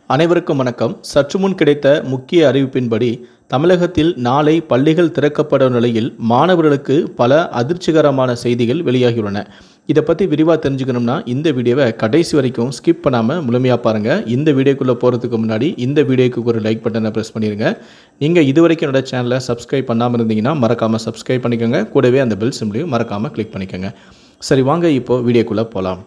அனைவருக்கும் வணக்கம். சற்று முன் கிடைத்த முக்கிய அறிவிப்பின்படி தமிழகத்தில் நாளை பள்ளிகள் திறக்கப்பட நிலையில் மாணவர்களுக்கு பல அதிர்ச்சிகரமான செய்திகள் வெளியாகியுள்ளன. இதை பற்றி விரிவாக தெரிஞ்சுக்கணும்னா இந்த வீடியோவை கடைசி வரைக்கும் ஸ்கிப் பண்ணாமல் முழுமையாக பாருங்கள். இந்த வீடியோக்குள்ளே போகிறதுக்கு முன்னாடி இந்த வீடியோக்கு ஒரு லைக் பட்டனை ப்ரெஸ் பண்ணிடுங்க. நீங்கள் இதுவரைக்கும் என்னோட சேனலை சப்ஸ்கிரைப் பண்ணாமல் இருந்தீங்கன்னா மறக்காமல் சப்ஸ்கிரைப் பண்ணிக்கோங்க. கூடவே அந்த பெல் சிம்லையும் மறக்காமல் கிளிக் பண்ணிக்கோங்க. சரி, வாங்க இப்போது வீடியோக்குள்ளே போகலாம்.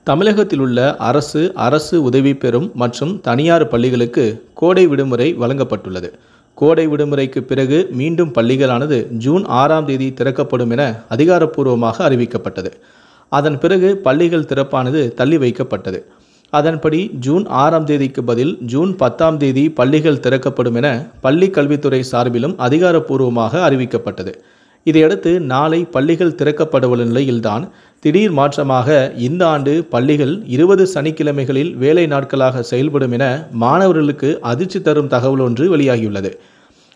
தமிழகத்தில் உள்ள அரசு உதவி பெறும் மற்றும் தனியார் பள்ளிகளுக்கு கோடை விடுமுறை வழங்கப்பட்டுள்ளது. கோடை விடுமுறைக்கு பிறகு மீண்டும் பள்ளிகளானது ஜூன் 6ஆம் தேதி திறக்கப்படும் என அதிகாரப்பூர்வமாக அறிவிக்கப்பட்டது. அதன் பிறகு பள்ளிகள் திறப்பானது தள்ளி வைக்கப்பட்டது. அதன்படி ஜூன் 6ஆம் தேதிக்கு பதில் ஜூன் 10ஆம் தேதி பள்ளிகள் திறக்கப்படும் என பள்ளி கல்வித்துறை சார்பிலும் அதிகாரப்பூர்வமாக அறிவிக்கப்பட்டது. இதையடுத்து நாளை பள்ளிகள் திறக்கப்படவுள்ள நிலையில்தான் திடீர் மாற்றமாக இந்த ஆண்டு பள்ளிகள் 20 சனிக்கிழமைகளில் வேலை நாட்களாக செயல்படும் என மாணவர்களுக்கு அதிர்ச்சி தரும் தகவல் ஒன்று வெளியாகியுள்ளது.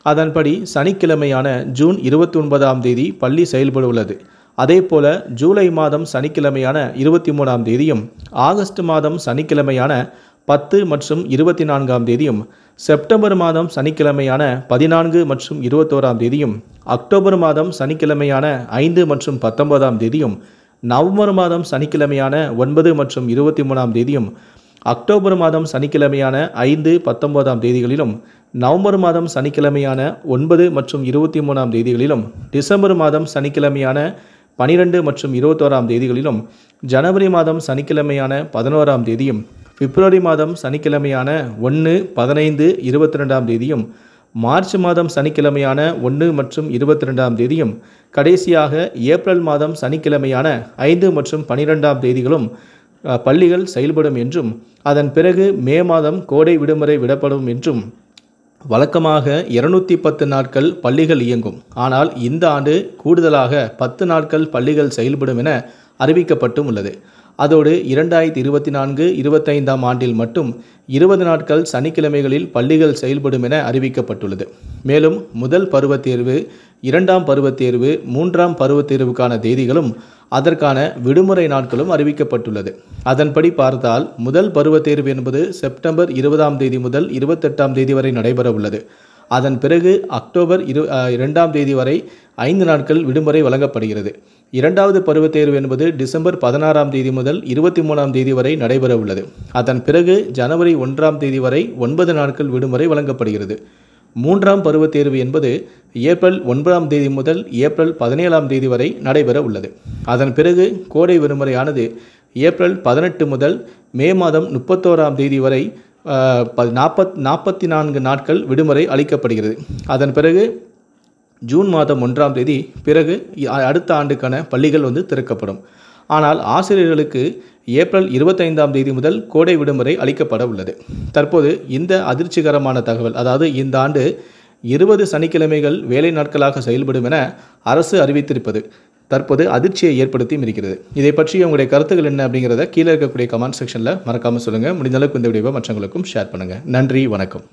அதன்படி சனிக்கிழமையான ஜூன் 29ஆம் தேதி பள்ளி செயல்பட உள்ளது. அதேபோல ஜூலை மாதம் சனிக்கிழமையான 23ஆம் தேதியும், ஆகஸ்ட் மாதம் சனிக்கிழமையான 10 மற்றும் 24ஆம் தேதியும், செப்டம்பர் மாதம் சனிக்கிழமையான 14 மற்றும் 21ஆம் தேதியும், அக்டோபர் மாதம் சனிக்கிழமையான 5 மற்றும் 19ஆம் தேதியும், நவம்பர் மாதம் சனிக்கிழமையான 9 மற்றும் 23ஆம் தேதியும், அக்டோபர் மாதம் சனிக்கிழமையான 5, 19ஆம் தேதிகளிலும், நவம்பர் மாதம் சனிக்கிழமையான 9 மற்றும் 23ஆம் தேதிகளிலும், டிசம்பர் மாதம் சனிக்கிழமையான 12 மற்றும் 21ஆம் தேதிகளிலும், ஜனவரி மாதம் சனிக்கிழமையான 11ஆம் தேதியும், பிப்ரவரி மாதம் சனிக்கிழமையான 1, 15, 22ஆம் தேதியும், மார்ச் மாதம் சனிக்கிழமையான 1 மற்றும் 22ஆம் தேதியும், கடைசியாக ஏப்ரல் மாதம் சனிக்கிழமையான 5 மற்றும் 12ஆம் தேதிகளும் பள்ளிகள் செயல்படும் என்றும், அதன் பிறகு மே மாதம் கோடை விடுமுறை விடப்படும் என்றும், வழக்கமாக 210 நாட்கள் பள்ளிகள் இயங்கும். ஆனால் இந்த ஆண்டு கூடுதலாக 10 நாட்கள் பள்ளிகள் செயல்படும் என அறிவிக்கப்பட்டும் உள்ளது. அதோடு 2024-25ஆம் ஆண்டில் மட்டும் 20 நாட்கள் சனிக்கிழமைகளில் பள்ளிகள் செயல்படும் என அறிவிக்கப்பட்டுள்ளது. மேலும் முதல் பருவத் தேர்வு, 2ஆம் பருவத் தேர்வு, 3ஆம் பருவத் தேர்வுக்கான தேதிகளும் அதற்கான விடுமுறை நாட்களும் அறிவிக்கப்பட்டுள்ளது. அதன்படி பார்த்தால் முதல் பருவத் தேர்வு என்பது செப்டம்பர் 20ஆம் தேதி முதல் 28ஆம் தேதி வரை நடைபெற உள்ளது. அதன் பிறகு அக்டோபர் 2ஆம் தேதி வரை 5 நாட்கள் விடுமுறை வழங்கப்படுகிறது. 2வது பருவத் தேர்வு என்பது டிசம்பர் 16ஆம் தேதி முதல் 23ஆம் தேதி வரை நடைபெற உள்ளது. அதன் பிறகு ஜனவரி 1ஆம் தேதி வரை 9 நாட்கள் விடுமுறை வழங்கப்படுகிறது. 3ஆம் பருவத் தேர்வு என்பது ஏப்ரல் 9ஆம் தேதி முதல் ஏப்ரல் 17ஆம் தேதி வரை நடைபெற உள்ளது. அதன் பிறகு கோடை விடுமுறையானது ஏப்ரல் 18 முதல் மே மாதம் 31ஆம் தேதி வரை 44 நாட்கள் விடுமுறை அளிக்கப்படுகிறது. அதன் பிறகு ஜூன் மாதம் 1ஆம் தேதி பிறகு அடுத்த ஆண்டுக்கான பள்ளிகள் திறக்கப்படும். ஆனால் ஆசிரியர்களுக்கு ஏப்ரல் 25ஆம் தேதி முதல் கோடை விடுமுறை அளிக்கப்பட உள்ளது. தற்போது இந்த அதிர்ச்சிகரமான தகவல், அதாவது இந்த ஆண்டு 20 சனிக்கிழமைகள் வேலை நாட்களாக செயல்படும் என அரசு அறிவித்திருப்பது தற்போது அதிர்ச்சியை ஏற்படுத்தியும் இருக்கிறது. இதை பற்றி உங்களுடைய கருத்துக்கள் என்ன அப்படிங்கிறத கீழே இருக்கக்கூடிய கமெண்ட் செக்ஷனில் மறக்காமல் சொல்லுங்கள். முடிந்த அளவுக்கு இந்த வீடியோவை மற்றவங்களுக்கும் ஷேர் பண்ணுங்கள். நன்றி, வணக்கம்.